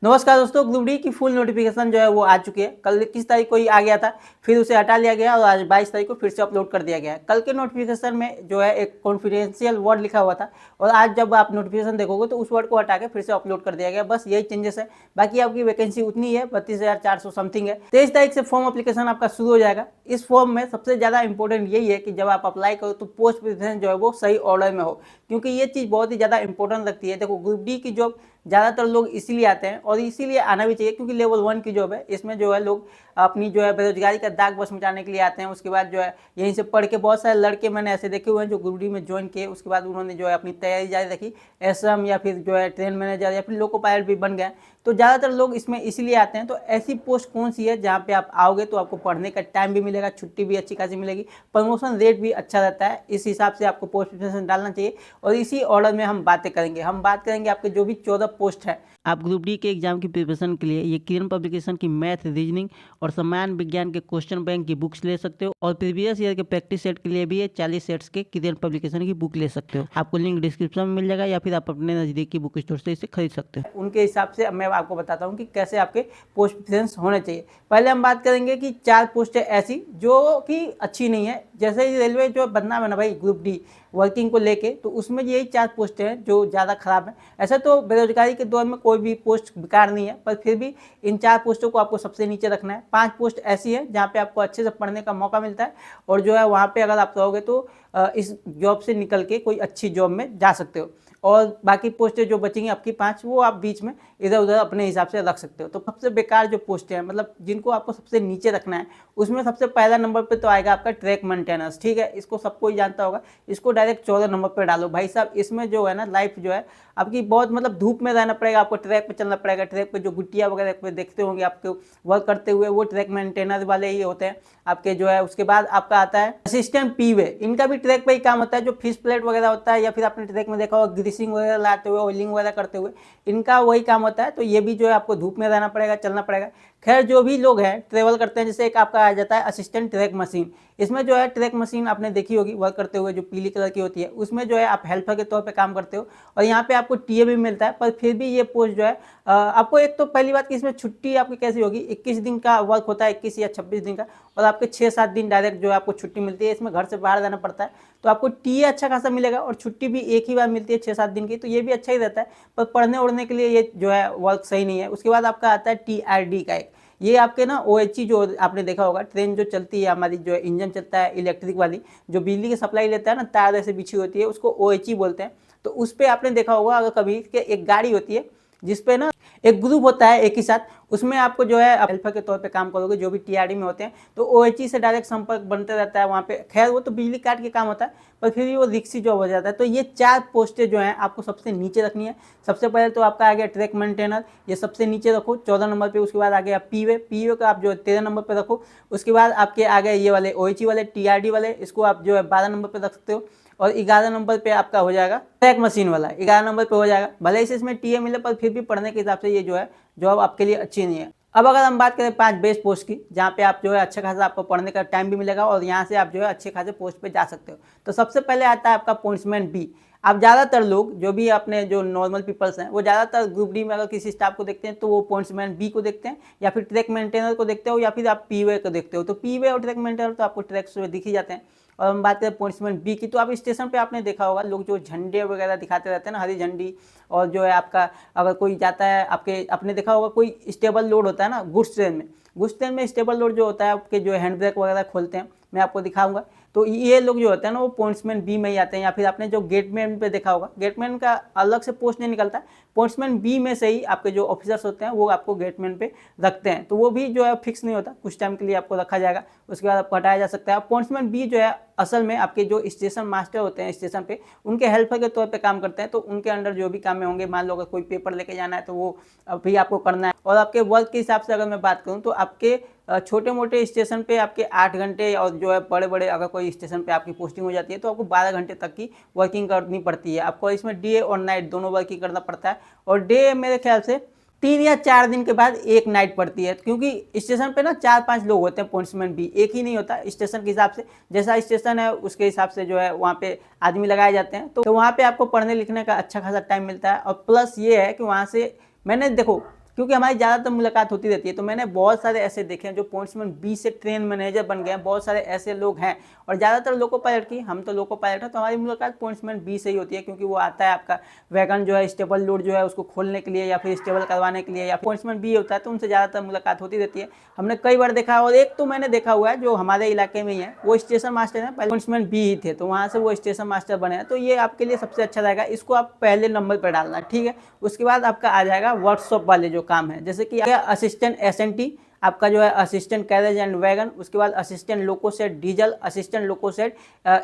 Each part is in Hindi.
नमस्कार दोस्तों, ग्रुप डी की फुल नोटिफिकेशन जो है वो आ चुकी है। कल 21 तारीख को ही आ गया था, फिर उसे हटा लिया गया और आज 22 तारीख को फिर से अपलोड कर दिया गया है। कल के नोटिफिकेशन में जो है एक कॉन्फिडेंशियल वर्ड लिखा हुआ था और आज जब आप नोटिफिकेशन देखोगे तो उस वर्ड को हटा के फिर से अपलोड कर दिया गया। बस यही चेंजेस है, बाकी आपकी वैकेंसी उतनी है, 32,400 समथिंग है। 23 तारीख से फॉर्म अप्लीकेशन आपका शुरू हो जाएगा। इस फॉर्म में सबसे ज़्यादा इंपॉर्टेंट यही है कि जब आप अप्लाई करो तो पोस्ट प्रेफरेंस जो है वो सही ऑर्डर में हो, क्योंकि ये चीज़ बहुत ही ज़्यादा इंपॉर्टेंट लगती है। देखो, ग्रुप डी की जॉब ज़्यादातर लोग इसीलिए आते हैं और इसीलिए आना भी चाहिए, क्योंकि लेवल 1 की जॉब है। इसमें जो है लोग अपनी जो है बेरोजगारी का दाग बस मिटाने के लिए आते हैं। उसके बाद जो है यहीं से पढ़ के बहुत सारे लड़के मैंने ऐसे देखे हुए हैं जो ग्रुप डी में ज्वाइन किए, उसके बाद उन्होंने जो है अपनी तैयारी जारी रखी, एसएम या फिर जो है ट्रेन मैनेजर या फिर लोको पायलट भी बन गए। तो ज़्यादातर लोग इसमें इसीलिए आते हैं। तो ऐसी पोस्ट कौन सी है जहाँ पे आप आओगे तो आपको पढ़ने का टाइम भी मिलेगा, छुट्टी भी अच्छी खासी मिलेगी, प्रमोशन रेट भी अच्छा रहता है। इस हिसाब से आपको पोस्ट प्रेफरेंस डालना चाहिए और इसी ऑर्डर में हम बातें करेंगे। हम बात करेंगे आपके जो भी 14 पोस्ट है। आप ग्रुप डी के एग्जाम की प्रिपरेशन के लिए ये किरण पब्लिकेशन की मैथ, रीजनिंग और सामान्य विज्ञान के क्वेश्चन बैंक की बुक्स ले सकते हो और प्रीवियस ईयर के प्रैक्टिस सेट के लिए भी ये 40 सेट्स के किरण पब्लिकेशन की बुक ले सकते हो। आपको लिंक डिस्क्रिप्शन में मिल जाएगा या फिर आप अपने नज़दीकी बुक स्टोर से इसे खरीद सकते हो। उनके हिसाब से मैं आपको बताता हूँ कि कैसे आपके पोस्ट प्रेफरेंस होने चाहिए। पहले हम बात करेंगे कि 4 पोस्ट है ऐसी जो कि अच्छी नहीं है। जैसे ही रेलवे जो बदनाम है ना भाई ग्रुप डी वर्किंग को लेके, तो उसमें यही 4 पोस्ट हैं जो ज़्यादा खराब है। ऐसा तो बेरोजगारी के दौर में कोई भी पोस्ट बेकार नहीं है, पर फिर भी इन 4 पोस्टों को आपको सबसे नीचे रखना है। 5 पोस्ट ऐसी है जहाँ पे आपको अच्छे से पढ़ने का मौका मिलता है और जो है वहाँ पे अगर आप रहोगे तो इस जॉब से निकल के कोई अच्छी जॉब में जा सकते हो। और बाकी पोस्टें जो बचेंगी आपकी 5, वो आप बीच में इधर उधर अपने हिसाब से रख सकते हो। तो सबसे बेकार जो पोस्ट है, मतलब जिनको आपको सबसे नीचे रखना है, उसमें सबसे पहला नंबर पे तो आएगा आपका ट्रैक मेंटेनेंस। ठीक है, इसको सबको ही जानता होगा। इसको डायरेक्ट 14 नंबर पे डालो भाई साहब। इसमें जो है ना लाइफ जो है आपकी बहुत, मतलब धूप में रहना पड़ेगा, आपको ट्रैक पे चलना पड़ेगा। ट्रैक पे जो गुटिया वगैरह पे देखते होंगे आपको वर्क करते हुए, वो ट्रैक मेंटेनर वाले ही होते हैं आपके जो है। उसके बाद आपका आता है असिस्टेंट पीवे। इनका भी ट्रैक पे ही काम होता है। जो फिश प्लेट वगैरह होता है या फिर आपने ट्रैक में देखा होगा ग्रीसिंग वगैरह लाते हुए, ऑयलिंग वगैरह करते हुए, इनका वही काम होता है। तो ये भी जो है आपको धूप में रहना पड़ेगा, चलना पड़ेगा। खैर, जो भी लोग हैं ट्रेवल करते हैं, जैसे एक आपका आ जाता है असिस्टेंट ट्रैक मशीन। इसमें जो है ट्रैक मशीन आपने देखी होगी वर्क करते हुए, जो पीली कलर की होती है, उसमें जो है आप हेल्पर के तौर पे काम करते हो और यहाँ पे आपको टीए भी मिलता है। पर फिर भी ये पोस्ट जो है आपको, एक तो पहली बात कि इसमें छुट्टी आपकी कैसी होगी, 21 दिन का वर्क होता है, 21 या 26 दिन का, और आपके 6-7 दिन डायरेक्ट जो है आपको छुट्टी मिलती है। इसमें घर से बाहर जाना पड़ता है तो आपको टीए अच्छा खासा मिलेगा और छुट्टी भी एक ही बार मिलती है 6-7 दिन की, तो ये भी अच्छा ही रहता है। पर पढ़ने उड़ने के लिए ये जो है वर्क सही नहीं है। उसके बाद आपका आता है टीआरडी का एक, ये आपके ना ओएचई जो आपने देखा होगा, ट्रेन जो चलती है हमारी, जो इंजन चलता है इलेक्ट्रिक वाली, जो बिजली की सप्लाई लेता है ना, तार ऐसे बिछी होती है, उसको ओएचई बोलते हैं। तो उस पर आपने देखा होगा अगर कभी कि एक गाड़ी होती है जिसपे ना एक ग्रुप होता है एक ही साथ, उसमें आपको जो है हेल्पर के तौर पे काम करोगे, जो भी टीआरडी में होते हैं, तो ओएचई से डायरेक्ट संपर्क बनते रहता है वहाँ पे। खैर, वो तो बिजली काट के काम होता है, पर फिर भी वो रिक्सी जॉब हो जाता है। तो ये 4 पोस्टें जो हैं आपको सबसे नीचे रखनी है। सबसे पहले तो आपका आ गया ट्रैक मेंटेनर, ये सबसे नीचे रखो 14 नंबर पे। उसके बाद आ गया पीवे, पीवे को आप जो 13 नंबर पे रखो। उसके बाद आपके आ गए ये वाले ओएचई वाले टीआरडी वाले, इसको आप जो है 12 नंबर पे रख सकते हो। और 11 नंबर पे आपका हो जाएगा ट्रैक मशीन वाला, 11 नंबर पे हो जाएगा। भले ही इसमें टीए मिले, पर फिर भी पढ़ने के हिसाब से ये जो है जॉब आपके लिए अच्छी नहीं है। अब अगर हम बात करें 5 बेस्ट पोस्ट की, जहाँ पे आप जो है अच्छा खासा आपको पढ़ने का टाइम भी मिलेगा और यहाँ से आप जो है अच्छे खासे पोस्ट पे जा सकते हो। तो सबसे पहले आता है आपका पॉइंट्समैन बी। आप ज़्यादातर लोग जो भी अपने जो नॉर्मल पीपल्स हैं, वो ज़्यादातर ग्रुप डी में अगर किसी स्टाफ को देखते हैं तो वो पॉइंट्समैन बी को देखते हैं, या फिर ट्रैक मेंटेनर को देखते हो, या फिर आप पीवे को देखते हो। तो पीवे और ट्रैक मेंटेनर तो आपको ट्रैक्स में दिख ही जाते हैं। और हम बात करें पॉइंट्समैन बी की, तो आप स्टेशन पे आपने देखा होगा लोग जो झंडे वगैरह दिखाते रहते हैं ना, हरी झंडी, और जो है आपका अगर कोई जाता है आपके, आपने देखा होगा कोई स्टेबल लोड होता है ना गुड्स ट्रेन में, गुड्स ट्रेन में स्टेबल लोड जो होता है आपके जो हैंड ब्रेक वगैरह खोलते हैं, मैं आपको दिखाऊंगा। तो ये लोग जो होते हैं ना वो पॉइंट्समैन बी में ही आते हैं। या फिर आपने जो गेटमैन पे देखा होगा, गेटमैन का अलग से पोस्ट नहीं निकलता, पॉइंट्समैन बी में से ही आपके जो ऑफिसर्स होते हैं वो आपको गेटमैन पे रखते हैं। तो वो भी जो है फिक्स नहीं होता, कुछ टाइम के लिए आपको रखा जाएगा, उसके बाद आपको हटाया जा सकता है। पॉइंट्समैन बी जो है असल में आपके जो स्टेशन मास्टर होते हैं स्टेशन पे, उनके हेल्पर के तौर पे काम करते हैं। तो उनके अंडर जो भी काम होंगे, मान लो अगर कोई पेपर लेके जाना है तो वो भी आपको करना है। और आपके वर्क के हिसाब से अगर मैं बात करूँ तो आपके छोटे मोटे स्टेशन पे आपके 8 घंटे, और जो है बड़े बड़े अगर कोई स्टेशन पे आपकी पोस्टिंग हो जाती है तो आपको 12 घंटे तक की वर्किंग करनी पड़ती है। आपको इसमें डे और नाइट दोनों वर्किंग करना पड़ता है। और डे मेरे ख्याल से 3 या 4 दिन के बाद एक नाइट पड़ती है, क्योंकि स्टेशन पे ना 4-5 लोग होते हैं पॉइंट्समैन भी, एक ही नहीं होता स्टेशन के हिसाब से। जैसा स्टेशन है उसके हिसाब से जो है वहाँ पे आदमी लगाए जाते हैं। तो वहाँ पे आपको पढ़ने लिखने का अच्छा खासा टाइम मिलता है। और प्लस ये है कि वहाँ से मैंने देखो क्योंकि हमारी ज़्यादातर मुलाकात होती रहती है। तो मैंने बहुत सारे ऐसे देखे हैं जो पोस्टमैन बी से ट्रेन मैनेजर बन गए हैं, बहुत सारे ऐसे लोग हैं। और ज़्यादातर लोको पायलट की, हम तो लोको पायलट है, तो हमारी मुलाकात पोस्टमैन बी से ही होती है, क्योंकि वो आता है आपका वैगन जो है स्टेबल लोड जो है उसको खोलने के लिए या फिर स्टेबल करवाने के लिए, या पोस्टमैन बी होता है, तो उनसे ज़्यादातर मुलाकात होती रहती है। हमने कई बार देखा है। और एक तो मैंने देखा हुआ है जो हमारे इलाके में ही है, वो स्टेशन मास्टर है, पहले पोस्टमैन बी ही थे, तो वहाँ से वो स्टेशन मास्टर बने हैं। तो ये आपके लिए सबसे अच्छा रहेगा, इसको आप पहले नंबर पर डालना, ठीक है। उसके बाद आपका आ जाएगा वर्कशॉप वाले जो काम है, जैसे कि असिस्टेंट एसएनटी, आपका जो है असिस्टेंट कैरेज एंड वैगन, उसके बाद असिस्टेंट लोकोसेट डीजल, असिस्टेंट लोकोसेट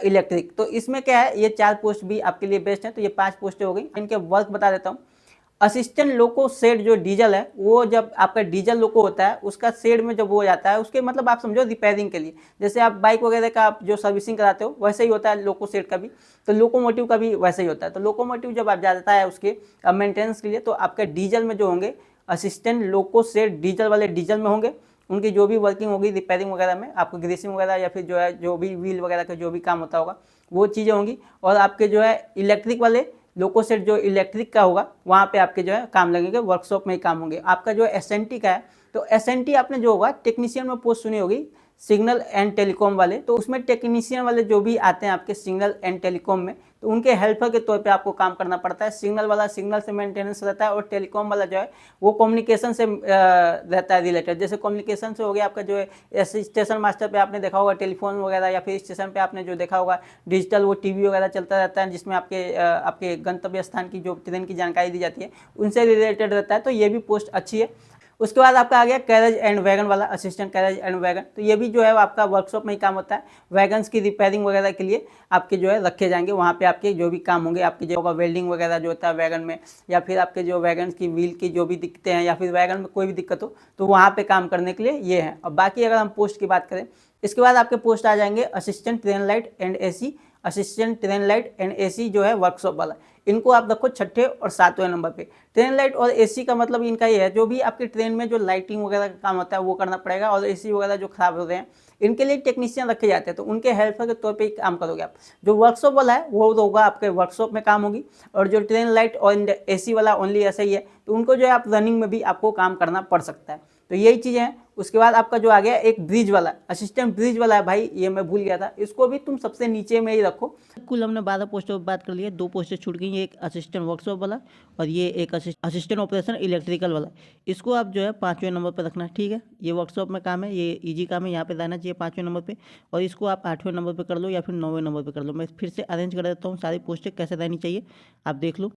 इलेक्ट्रिक। तो इसमें क्या है, ये 4 पोस्ट भी आपके लिए बेस्ट है। तो ये 5 पोस्टें हो गई। इनके वर्क बता देता हूँ। असिस्टेंट लोको सेट जो डीजल है, वो जब आपका डीजल लोको होता है उसका सेड में जब वो जाता है, उसके मतलब आप समझो रिपेयरिंग के लिए, जैसे आप बाइक वगैरह का आप जो सर्विसिंग कराते हो वैसे ही होता है लोको सेट का भी, तो लोकोमोटिव का भी वैसे ही होता है। तो लोकोमोटिव जब आप जाता है उसके मेंटेनेंस के लिए, तो आपका डीजल में जो होंगे असिस्टेंट लोको सेट डीजल वाले डीजल में होंगे, उनकी जो भी वर्किंग होगी रिपेयरिंग वगैरह में, आपको ग्रीसिंग वगैरह या फिर जो है जो भी व्हील वगैरह का जो भी काम होता होगा वो चीज़ें होंगी। और आपके जो है इलेक्ट्रिक वाले लोको सेट जो इलेक्ट्रिक का होगा, वहाँ पे आपके जो है काम लगेंगे, वर्कशॉप में ही काम होंगे। आपका जो एसएनटी का है, तो एसएनटी आपने जो होगा टेक्नीशियन में पोस्ट सुनी होगी, सिग्नल एंड टेलीकॉम वाले, तो उसमें टेक्नीशियन वाले जो भी आते हैं आपके सिग्नल एंड टेलीकॉम में, तो उनके हेल्पर के तौर पे आपको काम करना पड़ता है। सिग्नल वाला सिग्नल से मेंटेनेंस रहता है, और टेलीकॉम वाला जो है वो कम्युनिकेशन से रहता है रिलेटेड। जैसे कम्युनिकेशन से हो गया आपका जो है स्टेशन मास्टर पे आपने देखा होगा टेलीफोन वगैरह, या फिर स्टेशन पे आपने जो देखा होगा डिजिटल वो टीवी वगैरह चलता रहता है, जिसमें आपके गंतव्य स्थान की जो ट्रेन की जानकारी दी जाती है उनसे रिलेटेड रहता है। तो ये भी पोस्ट अच्छी है। उसके बाद आपका आ गया कैरेज एंड वैगन वाला, असिस्टेंट कैरेज एंड वैगन। तो ये भी जो है आपका वर्कशॉप में ही काम होता है। वैगन्स की रिपेयरिंग वगैरह के लिए आपके जो है रखे जाएंगे, वहाँ पे आपके जो भी काम होंगे, आपके जो होगा वेल्डिंग वगैरह जो होता है वैगन में, या फिर आपके जो वैगन्स की व्हील की जो भी दिक्कतें हैं, या फिर वैगन में कोई भी दिक्कत हो, तो वहाँ पे काम करने के लिए ये है। और बाकी अगर हम पोस्ट की बात करें, इसके बाद आपके पोस्ट आ जाएंगे assistant train light and AC, assistant train light and AC जो है वर्कशॉप वाला, इनको आप रखो 6ठे और 7वें नंबर पे। ट्रेन लाइट और एसी का मतलब इनका ये है, जो भी आपकी ट्रेन में जो लाइटिंग वगैरह का काम होता है वो करना पड़ेगा, और एसी वगैरह जो खराब हो रहे हैं इनके लिए टेक्नीशियन रखे जाते हैं, तो उनके हेल्पर के तौर पे ही काम करोगे आप। जो वर्कशॉप वाला है वो होगा आपके वर्कशॉप में काम होगी, और जो ट्रेन लाइट और एसी वाला ओनली ऐसा ही है, तो उनको जो है आप रनिंग में भी आपको काम करना पड़ सकता है। तो यही चीज़ें हैं। उसके बाद आपका जो आ गया एक ब्रिज वाला, असिस्टेंट ब्रिज वाला है भाई, ये मैं भूल गया था, इसको भी तुम सबसे नीचे में ही रखो। कुल हमने 12 पोस्टों पर बात कर ली है, 2 पोस्टें छूट गई, एक असिस्टेंट वर्कशॉप वाला और ये एक असिस्टेंट ऑपरेशन इलेक्ट्रिकल वाला। इसको आप जो है 5वें नंबर पर रखना, ठीक है। ये वर्कशॉप में काम है, ये ईजी काम है, यहाँ पे रहना चाहिए 5वें नंबर पे। और इसको आप 8वें नंबर पर कर लो या फिर 9वें नंबर पर कर लो। मैं फिर से अरेंज कर देता हूँ सारी पोस्टें कैसे रहनी चाहिए, आप देख लो।